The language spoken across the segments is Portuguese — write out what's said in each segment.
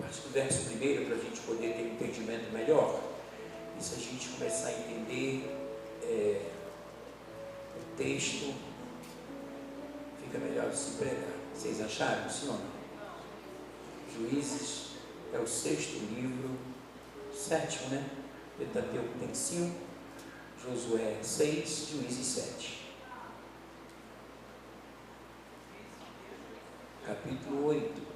partir do verso 1 para a gente poder ter um entendimento melhor. E se a gente começar a entender o texto, fica melhor de se pregar. Vocês acharam, sim ou não? Juízes é o 6º livro, 7º, né? Pentateuco tem 5, Josué 6, Juízes 7. Capítulo 8.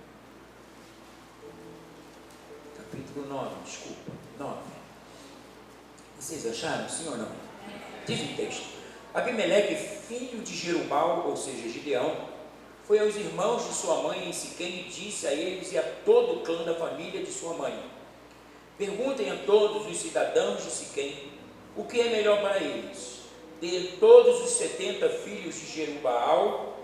Capítulo 9, desculpa. 9. Vocês acharam, sim ou não? Diz o texto: Abimeleque, filho de Jerubal, ou seja, Gideão, foi aos irmãos de sua mãe em Siquém e disse a eles e a todo o clã da família de sua mãe: perguntem a todos os cidadãos de Siquém o que é melhor para eles, ter todos os 70 filhos de Jerubal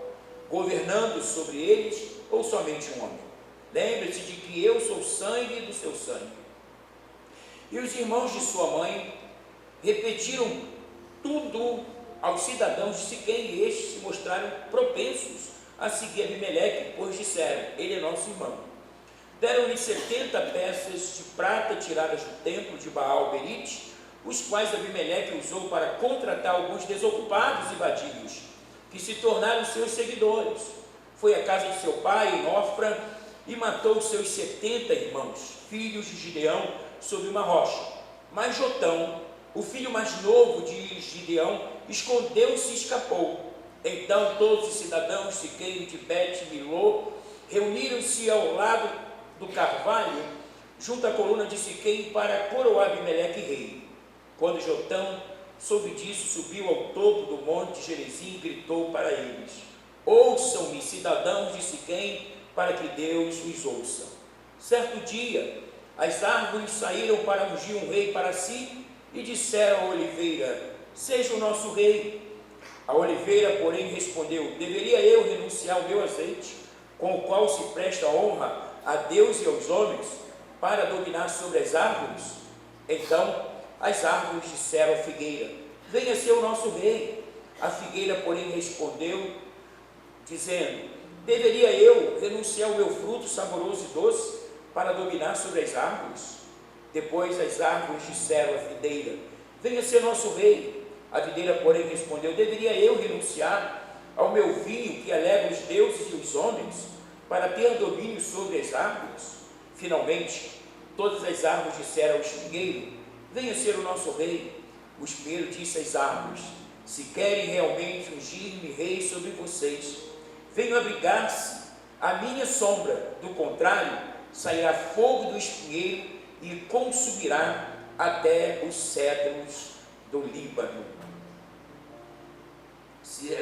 governando sobre eles, ou somente um homem? Lembre-se de que eu sou sangue do seu sangue. E os irmãos de sua mãe repetiram tudo aos cidadãos de Siquém, e estes se mostraram propensos a seguir Abimeleque, pois disseram: ele é nosso irmão. Deram-lhe 70 peças de prata tiradas do templo de Baal-Berite, os quais Abimeleque usou para contratar alguns desocupados e vadios, que se tornaram seus seguidores. Foi à casa de seu pai, em Ofra, e matou os seus 70 irmãos, filhos de Gideão, sob uma rocha. Mas Jotão, o filho mais novo de Gideão, escondeu-se e escapou. Então todos os cidadãos de Siquém e de Bet-Milô reuniram-se ao lado do carvalho, junto à coluna de Siquém, para coroar Abimeleque rei. Quando Jotão soube disso, subiu ao topo do monte Gerizim e gritou para eles: ouçam-me, cidadãos de Siquém, para que Deus os ouça. Certo dia, as árvores saíram para ungir um rei para si e disseram à oliveira: seja o nosso rei. A oliveira, porém, respondeu: deveria eu renunciar ao meu azeite, com o qual se presta honra a Deus e aos homens, para dominar sobre as árvores? Então as árvores disseram à figueira: venha ser o nosso rei. A figueira, porém, respondeu, dizendo: deveria eu renunciar ao meu fruto saboroso e doce, para dominar sobre as árvores? Depois as árvores disseram à videira: venha ser nosso rei. A videira, porém, respondeu: deveria eu renunciar ao meu vinho, que alegra os deuses e os homens, para ter domínio sobre as árvores? Finalmente todas as árvores disseram ao espinheiro: venha ser o nosso rei. O espinheiro disse às árvores: se querem realmente ungir-me rei sobre vocês, venham abrigar-se à minha sombra, do contrário, sairá fogo do espinheiro e consumirá até os cedros do Líbano.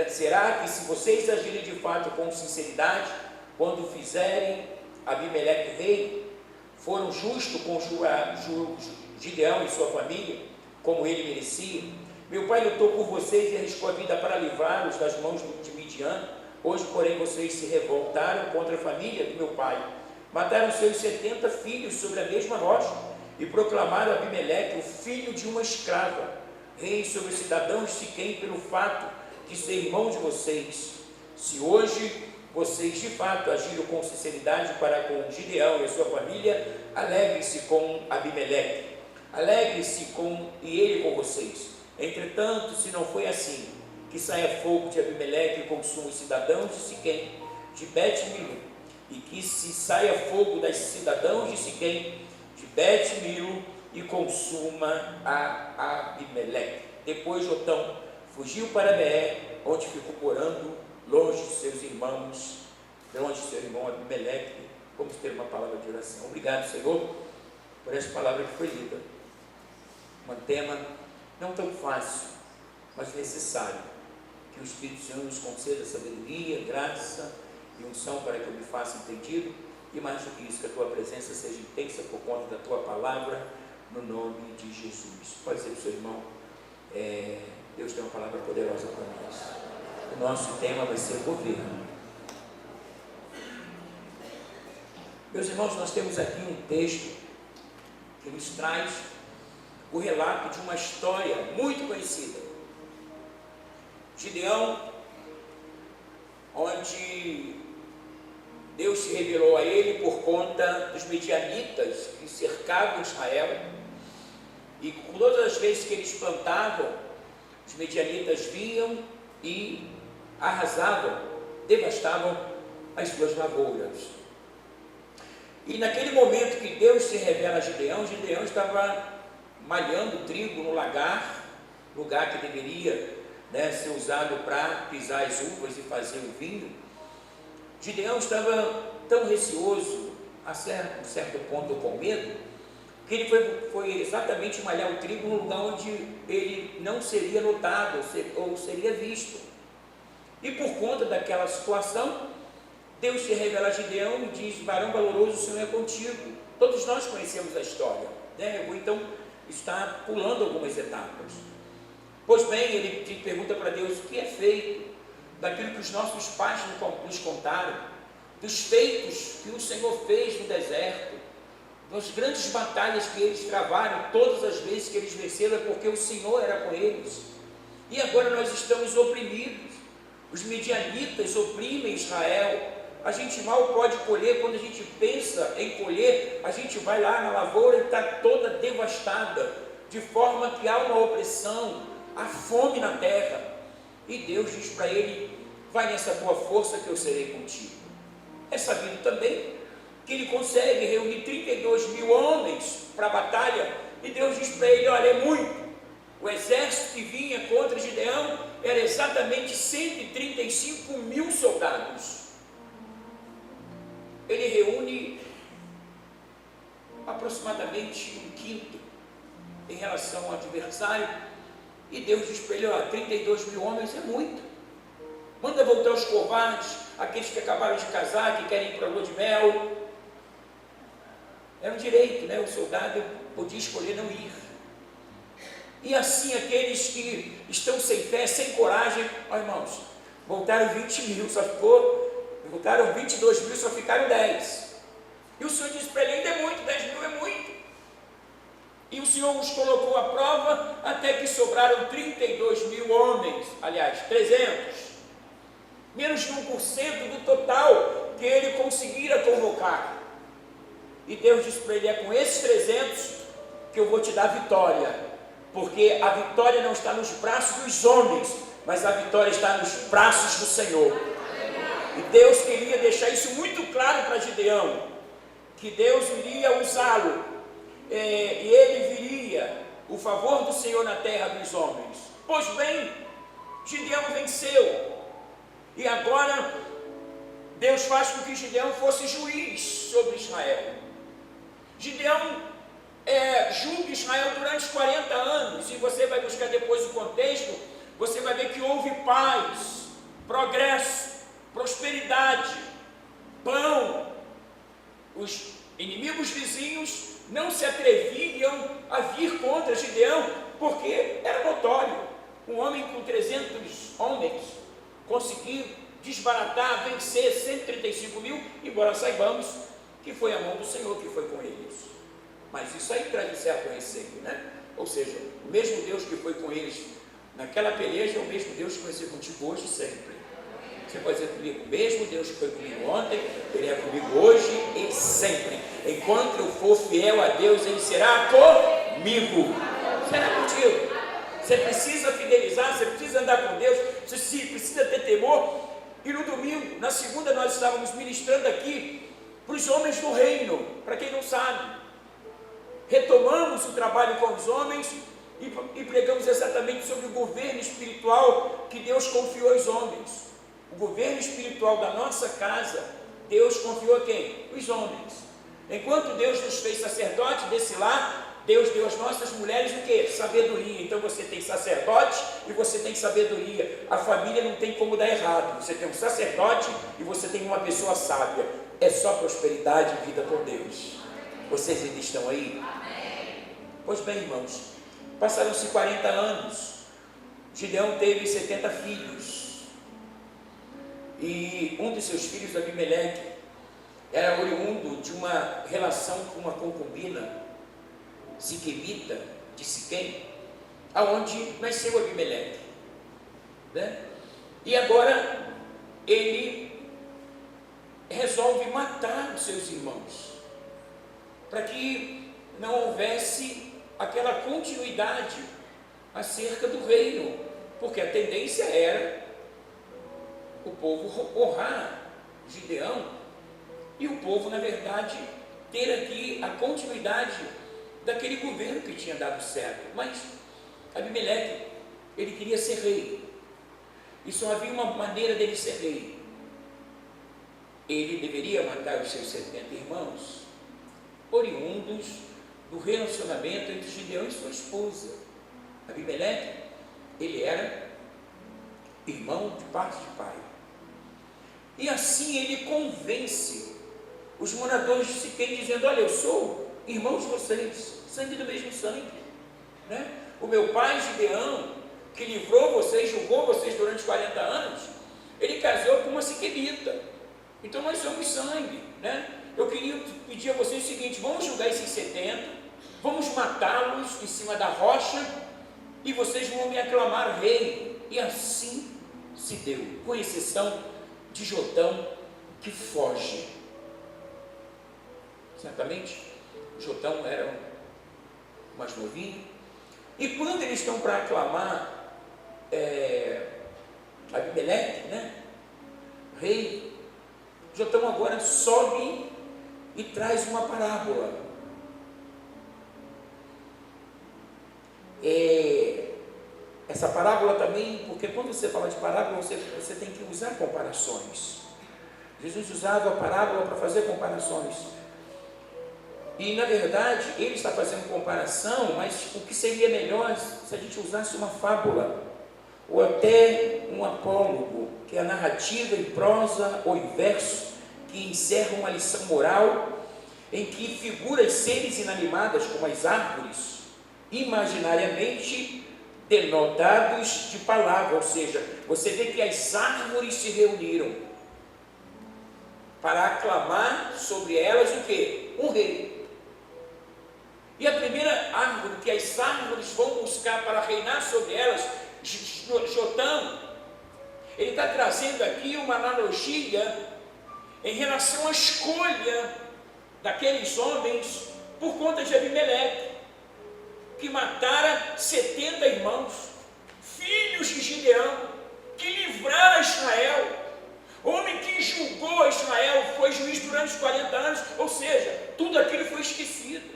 Será que, se vocês agirem de fato com sinceridade, quando fizerem Abimeleque rei, foram justos com Gideão e sua família, como ele merecia? Meu pai lutou por vocês e arriscou a vida para livrá-los das mãos de Midian. Hoje, porém, vocês se revoltaram contra a família do meu pai, mataram seus 70 filhos sobre a mesma rocha e proclamaram Abimeleque, o filho de uma escrava, rei sobre os cidadãos de Siquém, pelo fato de ser irmão de vocês. Se hoje vocês de fato agiram com sinceridade para com Gideão e a sua família, alegre-se com Abimeleque, alegre-se e ele com vocês. Entretanto, se não foi assim, que saia fogo de Abimeleque e consuma os cidadãos de Siquém, de Bet-Milo, e que se saia fogo das cidadãos de Siquém, de Bet-Milo, e consuma a Abimeleque. Depois Jotão fugiu para Beé, onde ficou morando longe de seus irmãos, longe de seu irmão Abimeleque. Vamos ter uma palavra de oração. Obrigado, Senhor, por essa palavra que foi lida. Um tema não tão fácil, mas necessário. Que o Espírito Santo nos conceda sabedoria, graça e unção para que eu me faça entendido, e mais do que isso, que a tua presença seja intensa por conta da tua palavra, no nome de Jesus. Pode ser, seu irmão, Deus tem uma palavra poderosa para nós. O nosso tema vai ser governo. Meus irmãos, nós temos aqui um texto que nos traz o relato de uma história muito conhecida. Gideão, onde Deus se revelou a ele por conta dos medianitas que cercavam Israel, e todas as vezes que eles plantavam, os medianitas vinham e arrasavam, devastavam as suas lavouras. E naquele momento que Deus se revela a Gideão, Gideão estava malhando trigo no lagar, lugar que deveria, ser usado para pisar as uvas e fazer o vinho. Gideão estava tão receoso, a certo ponto com medo, que ele foi exatamente malhar o trigo no lugar onde ele não seria notado ou seria visto. E por conta daquela situação, Deus se revela a Gideão e diz: varão valoroso, o Senhor é contigo. Todos nós conhecemos a história, Eu vou então estar pulando algumas etapas. Pois bem, ele pergunta para Deus: o que é feito daquilo que os nossos pais nos contaram, dos feitos que o Senhor fez no deserto, das grandes batalhas que eles travaram, todas as vezes que eles venceram, é porque o Senhor era com eles. E agora nós estamos oprimidos. Os medianitas oprimem Israel. A gente mal pode colher. Quando a gente pensa em colher, a gente vai lá na lavoura e está toda devastada, de forma que há uma opressão, há fome na terra. E Deus diz para ele: vai nessa tua força que eu serei contigo. É sabido também que ele consegue reunir 32 mil homens para a batalha, e Deus diz para ele: olha, é muito. O exército que vinha contra Gideão era exatamente 135 mil soldados. Ele reúne aproximadamente um quinto em relação ao adversário, e Deus diz para ele: 32 mil homens é muito. Manda voltar os covardes, aqueles que acabaram de casar, que querem ir para a lua de mel. Era um direito, o soldado podia escolher não ir. E assim aqueles que estão sem fé, sem coragem, irmãos, voltaram 20 mil, voltaram 22 mil, só ficaram 10. E o Senhor disse para ele: ainda é muito, 10 mil é muito. E o Senhor os colocou à prova, até que sobraram 32 mil homens, aliás, 300, menos de 1% do total que ele conseguira convocar. E Deus disse para ele: é com esses 300 que eu vou te dar vitória, porque a vitória não está nos braços dos homens, mas a vitória está nos braços do Senhor. E Deus queria deixar isso muito claro para Gideão, que Deus iria usá-lo, e ele viria o favor do Senhor na terra dos homens. Pois bem, Gideão venceu, e agora Deus faz com que Gideão fosse juiz sobre Israel. Gideão julga Israel durante 40 anos, e você vai buscar depois o contexto, você vai ver que houve paz, progresso, prosperidade, pão. Os inimigos vizinhos não se atreviam a vir contra Gideão, porque era notório, um homem com 300 homens conseguiu desbaratar, vencer 135 mil, embora saibamos que foi a mão do Senhor que foi com eles. Mas isso aí traz um certo receio, Ou seja, o mesmo Deus que foi com eles naquela peleja é o mesmo Deus que vai ser contigo hoje e sempre. Você pode dizer comigo: o mesmo Deus que foi comigo ontem, Ele é comigo hoje e sempre. Enquanto eu for fiel a Deus, Ele será comigo. Será contigo. Você precisa fidelizar, você precisa andar com Deus, você precisa ter temor. E no domingo, na segunda, nós estávamos ministrando aqui para os homens do reino. Para quem não sabe, retomamos o trabalho com os homens e pregamos exatamente sobre o governo espiritual que Deus confiou aos homens. O governo espiritual da nossa casa, Deus confiou a quem? Os homens. Enquanto Deus nos fez sacerdote desse lar, Deus deu às nossas mulheres o quê? Sabedoria. Então você tem sacerdote e você tem sabedoria. A família não tem como dar errado. Você tem um sacerdote e você tem uma pessoa sábia. É só prosperidade e vida com Deus. Vocês ainda estão aí? Amém. Pois bem, irmãos, passaram-se 40 anos. Gideão teve 70 filhos. E um dos seus filhos, Abimeleque, era oriundo de uma relação com uma concubina siquemita de Siquém, aonde nasceu Abimeleque, E agora ele resolve matar os seus irmãos, para que não houvesse aquela continuidade acerca do reino, porque a tendência era o povo honrar Gideão e o povo, na verdade, ter aqui a continuidade daquele governo que tinha dado certo. Mas Abimeleque, ele queria ser rei, e só havia uma maneira dele ser rei: ele deveria matar os seus 70 irmãos, oriundos do relacionamento entre Gideão e sua esposa. Abimeleque, ele era irmão de parte de pai, e assim ele convence os moradores de Siquém, dizendo: olha, eu sou irmão de vocês, sangue do mesmo sangue, né? O meu pai Gideão, que livrou vocês, julgou vocês durante 40 anos, ele casou com uma siquemita, então nós somos sangue, né? Eu queria pedir a vocês o seguinte: vamos julgar esses 70, vamos matá-los em cima da rocha, e vocês vão me aclamar rei. E assim se deu, com exceção de Jotão, que foge. Certamente Jotão era o mais novinho, e quando eles estão para aclamar Abimeleque, né, rei, Jotão agora sobe e traz uma parábola. Essa parábola também, porque quando você fala de parábola, você tem que usar comparações. Jesus usava a parábola para fazer comparações. E na verdade, ele está fazendo comparação, mas o que seria melhor se a gente usasse uma fábula, ou até um apólogo, que é a narrativa em prosa ou em verso, que encerra uma lição moral, em que figuras seres inanimadas, como as árvores, imaginariamente denotados de palavra, ou seja, você vê que as árvores se reuniram para aclamar sobre elas o quê? Um rei. E a primeira árvore que as árvores vão buscar para reinar sobre elas, Jotão, ele está trazendo aqui uma analogia em relação à escolha daqueles homens por conta de Abimeleque, que matara 70 irmãos, filhos de Gideão, que livraram Israel, homem que julgou Israel, foi juiz durante os 40 anos, ou seja, tudo aquilo foi esquecido.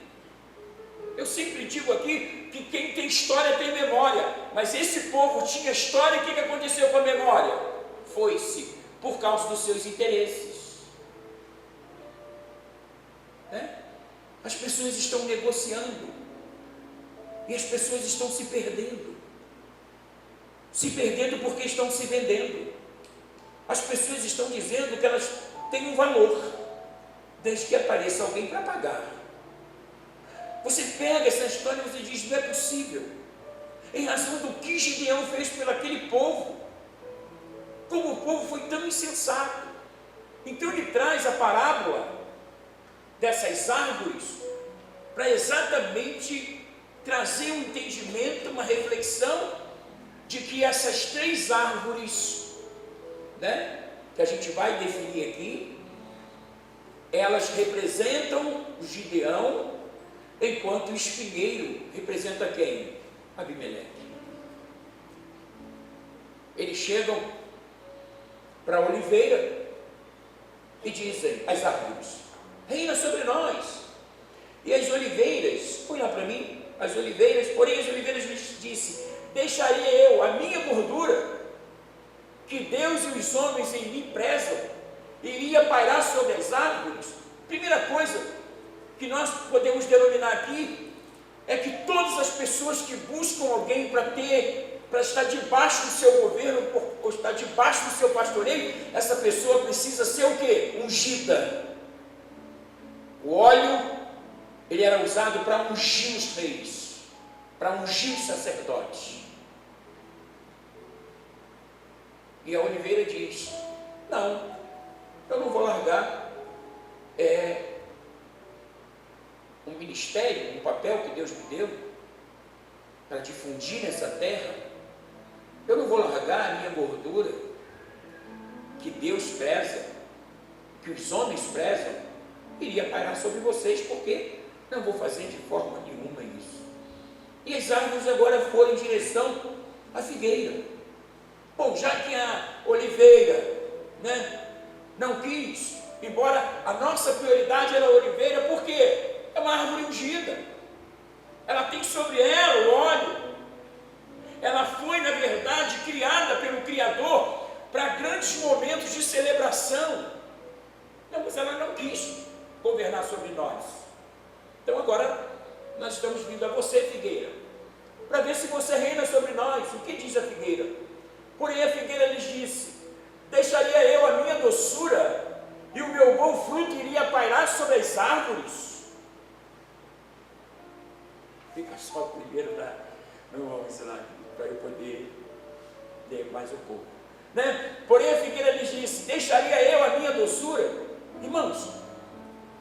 Eu sempre digo aqui que quem tem história tem memória, mas esse povo tinha história. E o que aconteceu com a memória? Foi-se por causa dos seus interesses, né? As pessoas estão negociando, e as pessoas estão se perdendo porque estão se vendendo. As pessoas estão dizendo que elas têm um valor, desde que apareça alguém para pagar. Você pega essa história e você diz: não é possível, em razão do que Gideão fez pelo aquele povo, como o povo foi tão insensato. Então ele traz a parábola dessas árvores para exatamente trazer um entendimento, uma reflexão de que essas 3 árvores, né, que a gente vai definir aqui, elas representam Gideão, enquanto o espinheiro representa quem? Abimeleque. Eles chegam para a oliveira e dizem às árvores: reina sobre nós. E as oliveiras, põe lá para mim, porém as oliveiras lhes disse: deixaria eu a minha gordura, que Deus e os homens em mim prezam, iria pairar sobre as árvores? Primeira coisa que nós podemos denominar aqui é que todas as pessoas que buscam alguém para estar debaixo do seu governo, ou estar debaixo do seu pastoreio, essa pessoa precisa ser o quê? Ungida. O óleo, ele era usado para ungir os reis, para ungir os sacerdotes. E a oliveira diz: não, eu não vou largar um ministério, um papel que Deus me deu para difundir nessa terra. Eu não vou largar a minha gordura, que Deus preza, que que os homens prezam, iria pairar sobre vocês, porque não vou fazer de forma nenhuma isso. E as árvores agora foram em direção à figueira. Bom, já que a oliveira, não quis, embora a nossa prioridade era a oliveira, por quê? É uma árvore ungida, ela tem sobre ela o óleo, ela foi, na verdade, criada pelo Criador para grandes momentos de celebração. Não, mas ela não quis governar sobre nós. Então agora nós estamos vindo a você, figueira, para ver se você reina sobre nós. O que diz a figueira? Porém a figueira lhes disse: deixaria eu a minha doçura, e o meu bom fruto iria pairar sobre as árvores? Fica só o primeiro, não vamos ensinar para eu poder ler mais um pouco. Porém a figueira lhes disse: deixaria eu a minha doçura? Irmãos,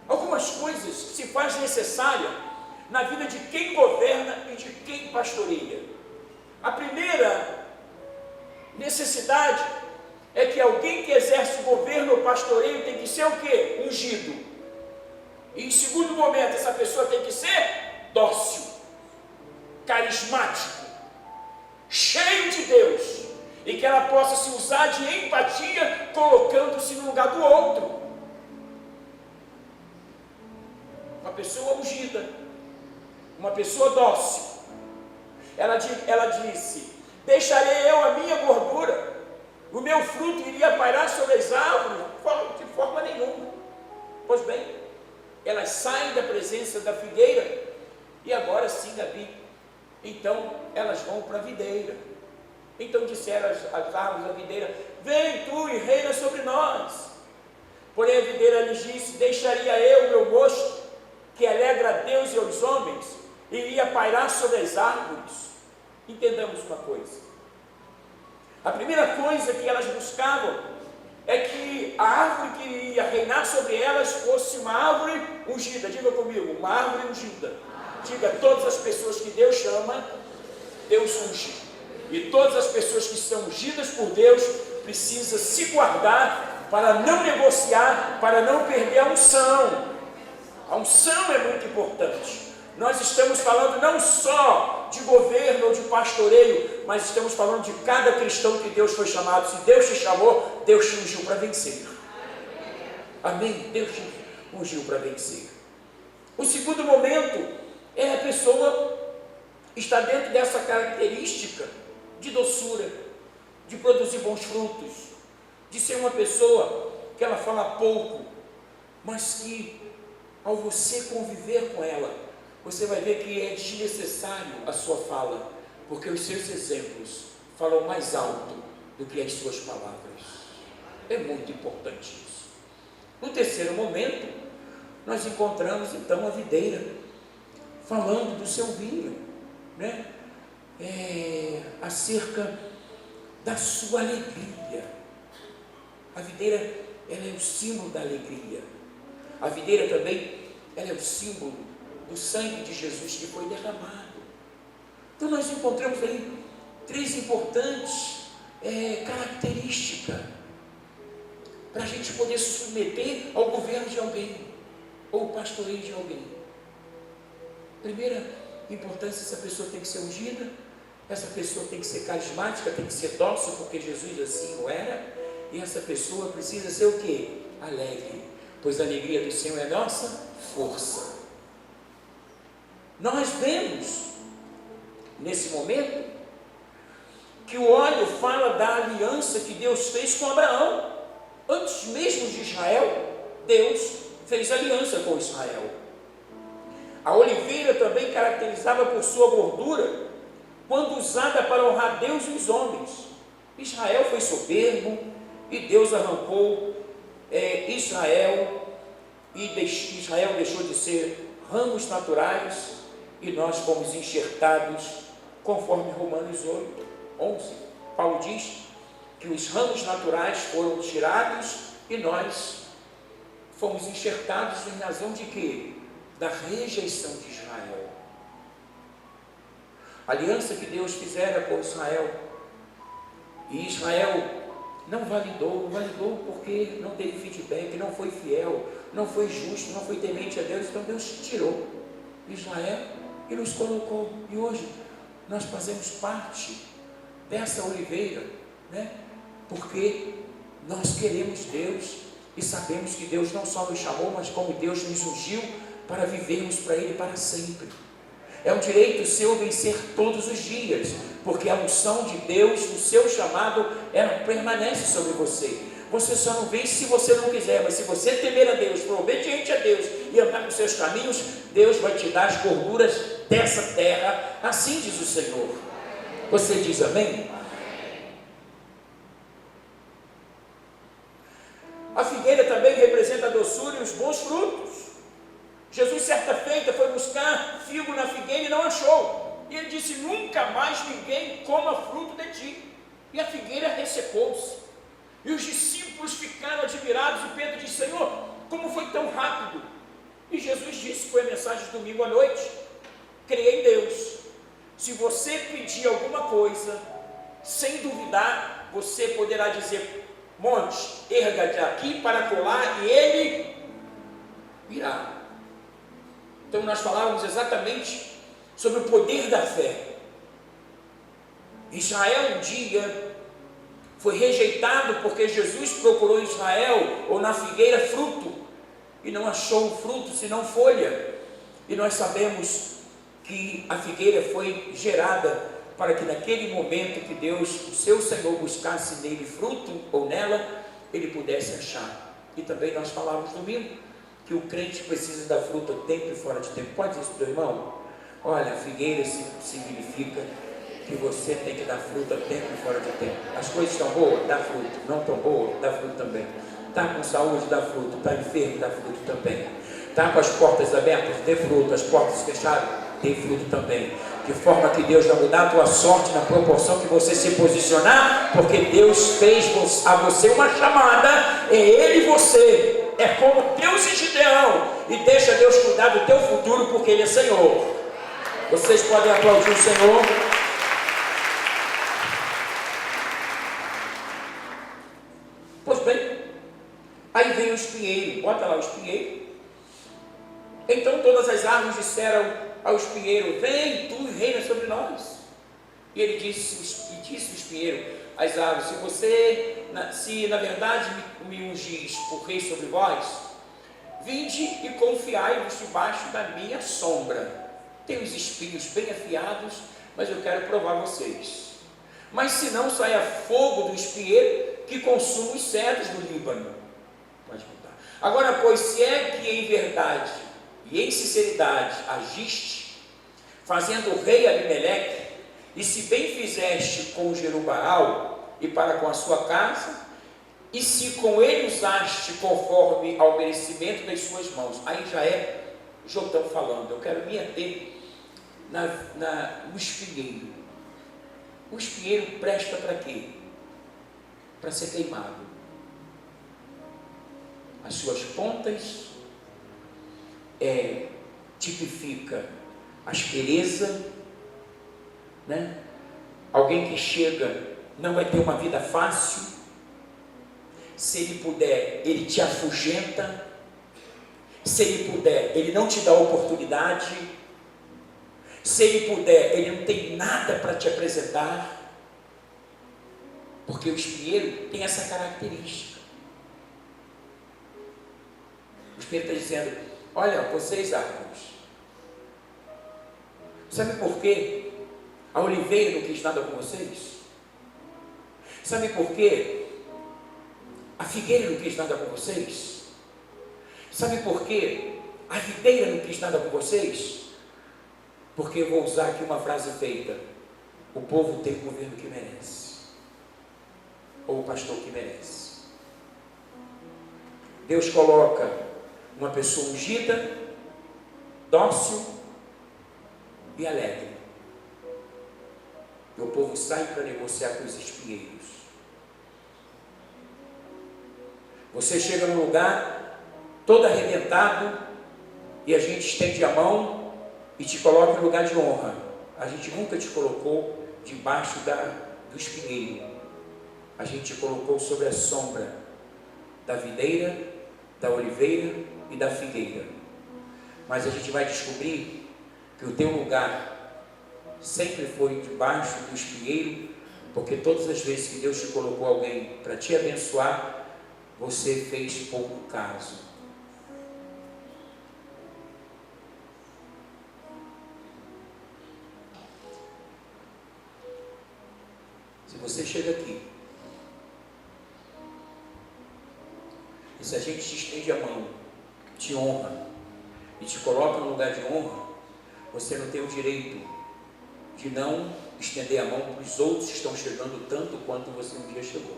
algumas coisas que se faz necessária na vida de quem governa e de quem pastoreia. A primeira necessidade é que alguém que exerce o governo ou pastoreio tem que ser o quê? Ungido. E em segundo momento, essa pessoa tem que ser dócil, carismático, cheio de Deus, e que ela possa se usar de empatia, colocando-se no lugar do outro. Uma pessoa ungida, uma pessoa dócil. Ela disse: deixarei eu a minha gordura, o meu fruto iria pairar sobre as árvores? De forma nenhuma. Pois bem, elas saem da presença da figueira, e agora sim, Davi, então elas vão para a videira. Então disseram as árvores à videira: vem tu e reina sobre nós. Porém a videira lhes disse: deixaria eu o meu mosto, que alegra a Deus e aos homens, e iria pairar sobre as árvores? Entendamos uma coisa: a primeira coisa que elas buscavam é que a árvore que iria reinar sobre elas fosse uma árvore ungida. Diga comigo: uma árvore ungida. Diga: todas as pessoas que Deus chama, Deus unge. E todas as pessoas que são ungidas por Deus precisam se guardar para não negociar, para não perder a unção. A unção é muito importante. Nós estamos falando não só de governo ou de pastoreio, mas estamos falando de cada cristão que Deus foi chamado. Se Deus te chamou, Deus te ungiu para vencer. Amém? Deus te ungiu para vencer. O segundo momento é a pessoa estar dentro dessa característica de doçura, de produzir bons frutos, de ser uma pessoa que ela fala pouco, mas que ao você conviver com ela, você vai ver que é desnecessário a sua fala, porque os seus exemplos falam mais alto do que as suas palavras. É muito importante isso. No terceiro momento, nós encontramos então a videira, falando do seu vinho, acerca da sua alegria. A videira, ela é o símbolo da alegria. A videira também, ela é o símbolo do sangue de Jesus que foi derramado. Então nós encontramos aí três importantes características para a gente poder se submeter ao governo de alguém, ou ao pastoreio de alguém. Primeira importância: essa pessoa tem que ser ungida, essa pessoa tem que ser carismática, tem que ser dócil, porque Jesus assim o era, e essa pessoa precisa ser o quê? Alegre, pois a alegria do Senhor é nossa força. Nós vemos nesse momento que o óleo fala da aliança que Deus fez com Abraão. Antes mesmo de Israel, Deus fez aliança com Israel. A oliveira também caracterizava por sua gordura, quando usada para honrar Deus e os homens. Israel foi soberbo e Deus arrancou Israel, e Israel deixou de ser ramos naturais, e nós fomos enxertados, conforme Romanos 8:11. Paulo diz que os ramos naturais foram tirados e nós fomos enxertados em razão de quê? Da rejeição de Israel. A aliança que Deus fizera com Israel, e Israel não validou porque não teve feedback, não foi fiel, não foi justo, não foi temente a Deus. Então Deus tirou Israel e nos colocou. E hoje nós fazemos parte dessa oliveira, né? Porque nós queremos Deus e sabemos que Deus não só nos chamou, mas como Deus nos ungiu para vivermos para Ele para sempre. É um direito seu vencer todos os dias, porque a unção de Deus, o seu chamado, ela permanece sobre você. Você só não vence se você não quiser, mas se você temer a Deus, for obediente a Deus e andar nos seus caminhos, Deus vai te dar as gorduras dessa terra, assim diz o Senhor. Você diz amém? A figueira também representa a doçura e os bons frutos. Jesus, certa feita, foi buscar figo na figueira e não achou. E ele disse: nunca mais ninguém coma fruto de ti. E a figueira ressecou-se. E os discípulos ficaram admirados. E Pedro disse: Senhor, como foi tão rápido? E Jesus disse, foi a mensagem de domingo à noite: creia em Deus. Se você pedir alguma coisa, sem duvidar, você poderá dizer: monte, erga-te aqui para colar, e ele virá. Então nós falávamos exatamente sobre o poder da fé. Israel um dia foi rejeitado porque Jesus procurou em Israel ou na figueira fruto e não achou o fruto senão folha. E nós sabemos que a figueira foi gerada para que naquele momento que Deus, o seu Senhor, buscasse nele fruto ou nela, ele pudesse achar. E também nós falávamos domingo que o crente precisa dar fruta tempo e fora de tempo. Pode dizer isso para o irmão? Olha, a figueira significa que você tem que dar fruta tempo e fora de tempo. As coisas estão boas? Dá fruto. Não estão boas? Dá fruto também. Está com saúde? Dá fruto. Está enfermo? Dá fruto também. Está com as portas abertas? Dê fruto. As portas fechadas? Dê fruto também. De forma que Deus vai mudar a tua sorte na proporção que você se posicionar, porque Deus fez a você uma chamada, é Ele e você. É como Deus e Gideão, e deixa Deus cuidar do teu futuro, porque Ele é Senhor. Vocês podem aplaudir o Senhor. Pois bem, aí vem o espinheiro, bota lá o espinheiro. Então todas as árvores disseram ao espinheiro: vem tu e reina sobre nós. E ele disse o espinheiro às árvores: se na verdade me ungis por rei sobre vós, vinde e confiai-vos debaixo da minha sombra. Tem os espinhos bem afiados, mas eu quero provar vocês. Mas se não, saia fogo do espinheiro que consuma os cedros do Líbano. Pode mudar. Agora, pois, se é que em verdade e em sinceridade agiste, fazendo o rei Abimeleque, e se bem fizeste com Jerubaal e para com a sua casa, e se com ele usaste conforme ao merecimento das suas mãos. Aí já é Jotão falando. Eu quero me ater no espinheiro. O espinheiro presta para quê? Para ser queimado. As suas pontas tipifica a aspereza, né? Alguém que chega não vai ter uma vida fácil. Se ele puder, ele te afugenta. Se ele puder, ele não te dá oportunidade. Se ele puder, ele não tem nada para te apresentar. Porque o espinheiro tem essa característica. O espinheiro está dizendo: olha, vocês árvores, sabe por quê a oliveira não quis nada com vocês? Sabe por quê a figueira não quis nada com vocês? Sabe por quê a videira não quis nada com vocês? Porque eu vou usar aqui uma frase feita: o povo tem o governo que merece, ou o pastor que merece. Deus coloca uma pessoa ungida, dócil e alegre, e o povo sai para negociar com os espinheiros. Você chega num lugar todo arrebentado e a gente estende a mão e te coloca em lugar de honra. A gente nunca te colocou debaixo do espinheiro. a gente te colocou sobre a sombra da videira, da oliveira e da figueira. Mas a gente vai descobrir que o teu lugar sempre foi debaixo do espinheiro, porque todas as vezes que Deus te colocou alguém para te abençoar, você fez pouco caso. Se você chega aqui e se a gente te estende a mão, te honra e te coloca no lugar de honra, você não tem o direito de não estender a mão para os outros que estão chegando tanto quanto você um dia chegou.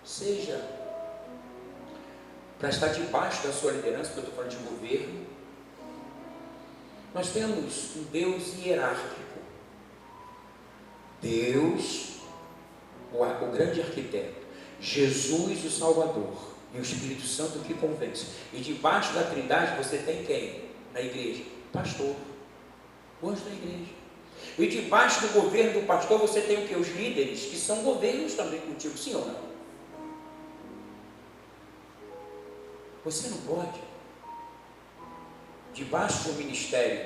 Seja para estar debaixo da sua liderança, porque eu estou falando de governo. Nós temos um Deus hierárquico. Deus, o grande arquiteto, Jesus o Salvador e o Espírito Santo que convence. E debaixo da Trindade você tem quem? Na igreja? Pastor, o anjo da igreja. E debaixo do governo do pastor você tem o que? Os líderes, que são governos também contigo, sim ou não? Você não pode, debaixo de um ministério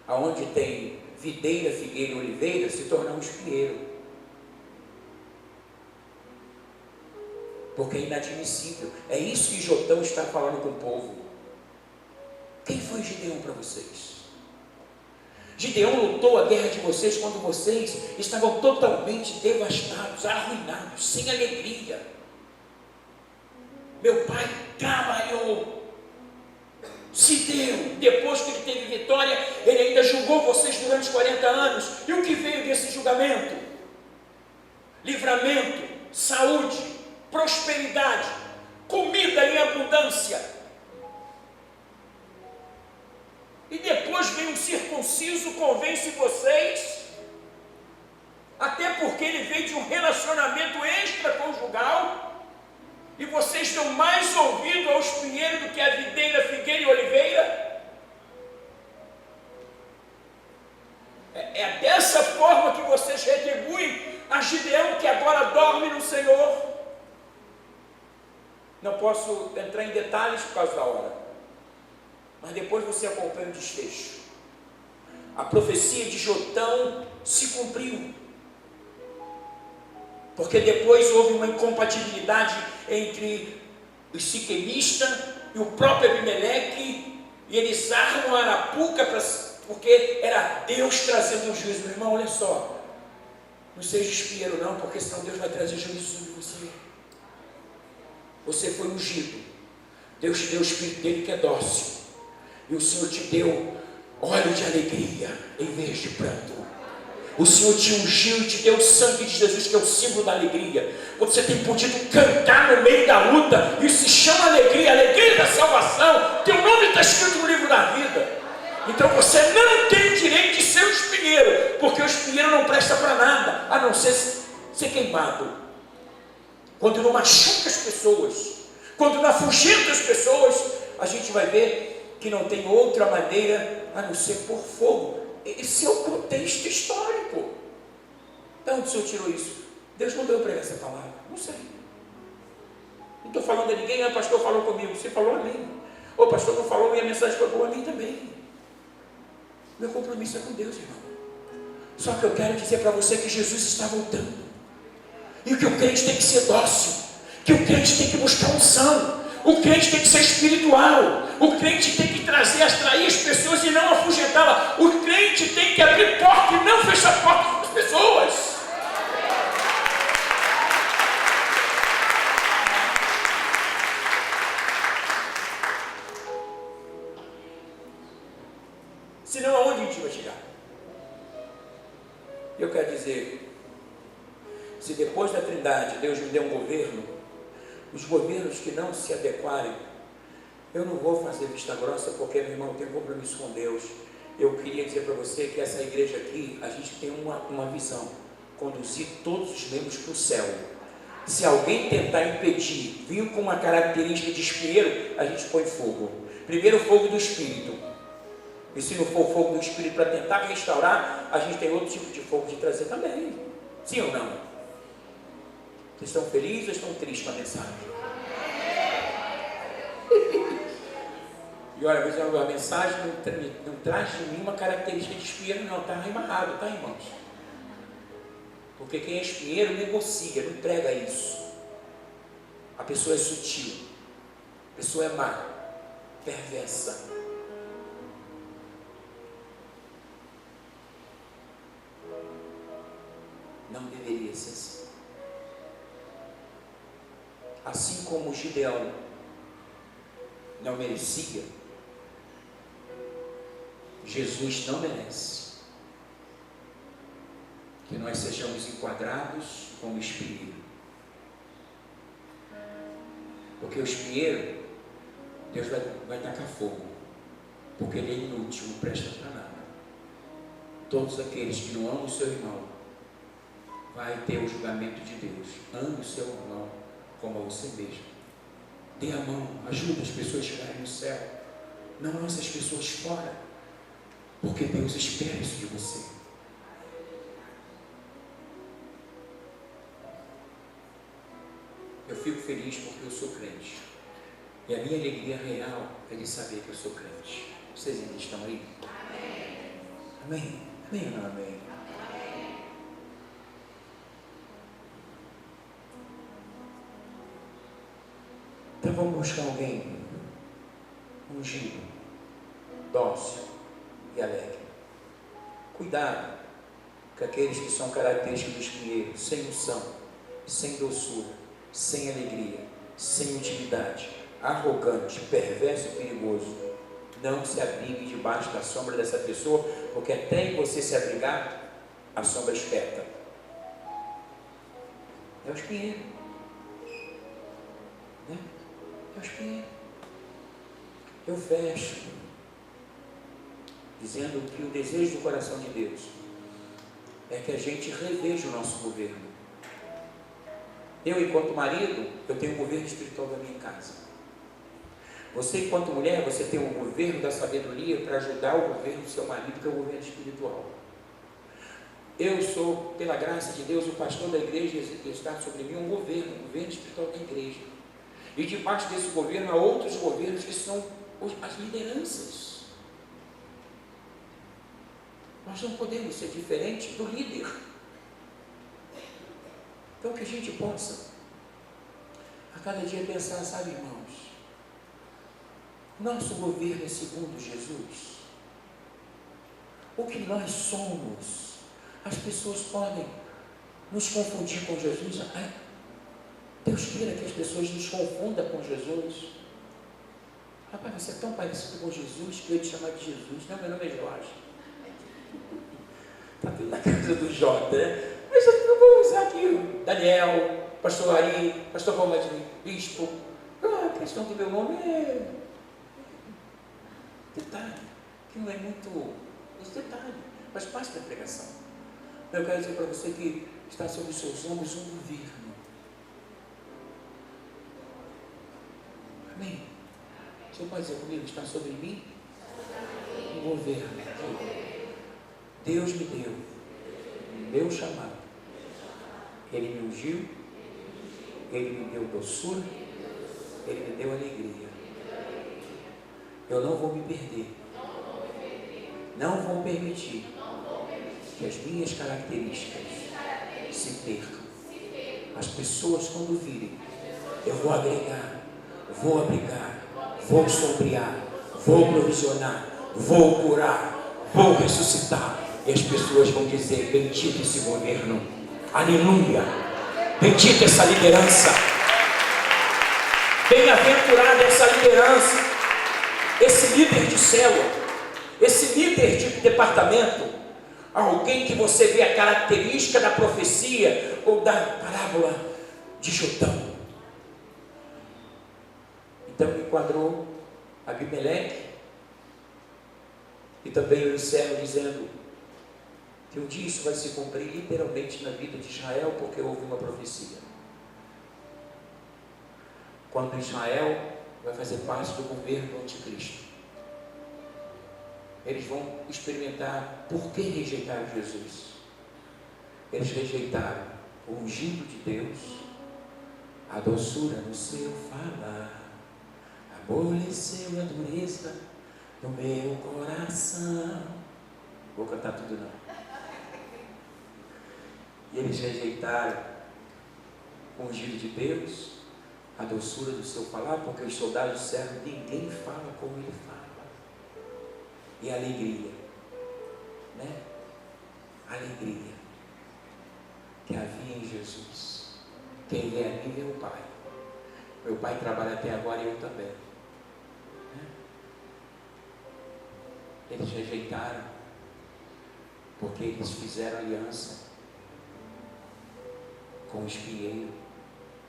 onde tem videira, figueira e oliveira, se tornar um espinheiro, porque é inadmissível. É isso que Jotão está falando com o povo. Quem foi Gideão para vocês? Gideão lutou a guerra de vocês quando vocês estavam totalmente devastados, arruinados, sem alegria. Meu pai trabalhou, se deu. Depois que ele teve vitória, ele ainda julgou vocês durante 40 anos. E o que veio desse julgamento? Livramento, saúde, prosperidade, comida em abundância. E depois vem um circunciso, convence vocês, até porque ele veio de um relacionamento extraconjugal, e vocês dão mais ouvido ao espinheiro do que a videira, figueira e oliveira. É dessa forma que vocês retribuem a Gideão, que agora dorme no Senhor. Não posso entrar em detalhes por causa da hora, mas depois você acompanha o desfecho. A profecia de Jotão se cumpriu, porque depois houve uma incompatibilidade entre o siquemista e o próprio Abimeleque, e eles armam a arapuca, porque era Deus trazendo um juízo. Meu irmão, olha só, não seja espinheiro não, porque senão Deus vai trazer juízo sobre você. Você foi ungido, Deus te deu o Espírito dele que é dócil, e o Senhor te deu óleo de alegria em vez de pranto. O Senhor te ungiu e te deu o sangue de Jesus, que é o símbolo da alegria. Você tem podido cantar no meio da luta, isso se chama alegria, alegria da salvação. Teu nome está escrito no livro da vida. Então você não tem direito de ser um espinheiro, porque o espinheiro não presta para nada, a não ser queimado. Quando não machuca as pessoas, quando não afugenta as pessoas, a gente vai ver que não tem outra maneira a não ser por fogo. Esse é o contexto histórico. De onde o Senhor tirou isso? Deus mandou eu pregar essa palavra? Não sei. Não estou falando a ninguém. O pastor falou comigo. Você falou a mim. O pastor não falou, minha mensagem foi boa a mim também. Meu compromisso é com Deus, irmão. Só que eu quero dizer para você que Jesus está voltando. E que o crente tem que ser dócil, que o crente tem que buscar unção, o crente tem que ser espiritual, o crente tem que atrair as pessoas e não afugentá-las, o crente tem que abrir porta e não fechar porta para as pessoas. Senão aonde a gente vai chegar? Eu quero dizer, se depois da Trindade Deus me deu um governo, os governos que não se adequarem, eu não vou fazer vista grossa, porque, meu irmão, eu tenho compromisso com Deus. Eu queria dizer para você que essa igreja aqui, a gente tem uma visão, conduzir todos os membros para o céu. Se alguém tentar impedir, vir com uma característica de espinheiro, a gente põe fogo. Primeiro o fogo do Espírito, E se não for fogo do Espírito para tentar restaurar, a gente tem outro tipo de fogo de trazer também. Sim ou não? Vocês estão felizes ou estão tristes com a mensagem? E olha, a mensagem não traz nenhuma característica de espinheiro, não. Está amarrado, tá, irmãos? Porque quem é espinheiro negocia, não prega isso. A pessoa é sutil, a pessoa é má, perversa. Não deveria ser assim. Assim como Gideão não merecia, Jesus não merece que nós sejamos enquadrados como espinheiro. Porque o espinheiro, Deus vai tacar fogo, porque ele é inútil, não presta para nada. Todos aqueles que não amam o seu irmão vai ter o julgamento de Deus. Ame o seu irmão como a você mesmo. Dê a mão, ajude as pessoas a chegarem no céu. Não lance as pessoas fora, porque Deus espera isso de você. Eu fico feliz porque eu sou crente. E a minha alegria real é de saber que eu sou crente. Vocês ainda estão aí? Amém? Amém? Amém ou não amém? Então vamos buscar alguém ungido, dócil e alegre. Cuidado com aqueles que são característicos do espinheiro, sem unção, sem doçura, sem alegria, sem intimidade, arrogante, perverso e perigoso. Não se abrigue debaixo da sombra dessa pessoa, porque até em você se abrigar, a sombra espeta. É o espinheiro, né? É o espinheiro. Eu fecho dizendo que o desejo do coração de Deus é que a gente reveja o nosso governo. Eu, enquanto marido, eu tenho o governo espiritual da minha casa. Você, enquanto mulher, você tem o governo da sabedoria para ajudar o governo do seu marido, que é o governo espiritual. Eu sou, pela graça de Deus, o pastor da igreja, e está sobre mim um governo espiritual da igreja. E debaixo desse governo há outros governos que são as lideranças. Nós não podemos ser diferentes do líder. Então que a gente possa a cada dia pensar, sabe, irmãos, nosso governo é segundo Jesus. O que nós somos, as pessoas podem nos confundir com Jesus. Deus queira que as pessoas nos confundam com Jesus. Rapaz, você é tão parecido com Jesus que eu ia te chamar de Jesus. Não, meu nome é Jorge. Está tudo na casa do Jota, né? Mas eu vou usar aqui o Daniel, pastor Ari, pastor Romadinho, bispo. A questão do meu nome é detalhe, que não é muito. Esse detalhe faz parte da pregação. Eu quero dizer para você que está sobre os seus ombros um governo. Amém? Você pode dizer comigo, está sobre mim um governo. Deus me deu meu chamado. Ele me ungiu, Ele me deu doçura, Ele me deu alegria. Eu não vou me perder. Não vou permitir que as minhas características se percam. As pessoas, quando virem, eu vou agregar, vou abrigar, vou sombrear, vou provisionar, vou curar, vou ressuscitar. E as pessoas vão dizer: bendito esse governo, aleluia, bendita essa liderança, bem-aventurada essa liderança, esse líder de célula, esse líder de departamento, alguém que você vê a característica da profecia ou da parábola de Jotão. Então enquadrou Abimeleque, e também eu encerro dizendo que um dia isso vai se cumprir literalmente na vida de Israel, porque houve uma profecia. Quando Israel vai fazer parte do governo do anticristo. eles vão experimentar por que rejeitaram Jesus. Eles rejeitaram o ungido de Deus, a doçura no seu falar, amoleceu a dureza do meu coração. Vou cantar tudo não. E eles rejeitaram o ungido de Deus, a doçura do seu falar, porque os soldados disseram: ninguém fala como ele fala. E a alegria, né? A alegria que havia em Jesus. Quem vê a mim vê o Pai. Meu Pai trabalha até agora e eu também. Né? Eles rejeitaram porque eles fizeram aliança com o espinheiro.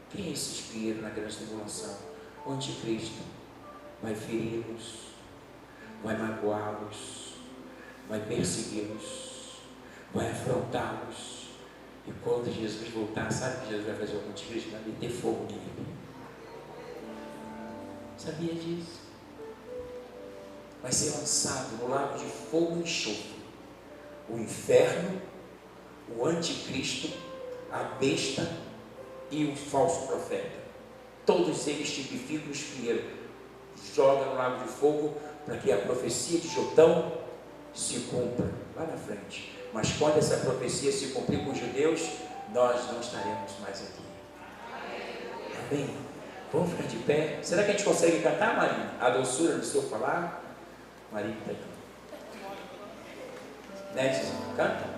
Quem é esse espinheiro na grande tribulação? O anticristo. Vai feri-los, vai magoá-los, vai persegui-los, vai afrontá-los. E quando Jesus voltar, sabe o que Jesus vai fazer com o anticristo? Vai meter fogo nele. Sabia disso? Vai ser lançado no lago de fogo e enxofre. O inferno, o anticristo, a besta e o falso profeta. Todos eles tipificam o espinheiro. Joga no lago de fogo para que a profecia de Jotão se cumpra lá na frente. Mas quando essa profecia se cumprir com os judeus, nós não estaremos mais aqui. Amém? Vamos ficar de pé? Será que a gente consegue cantar, Marinho? A doçura do seu falar? Marinho está aí. Né, canta?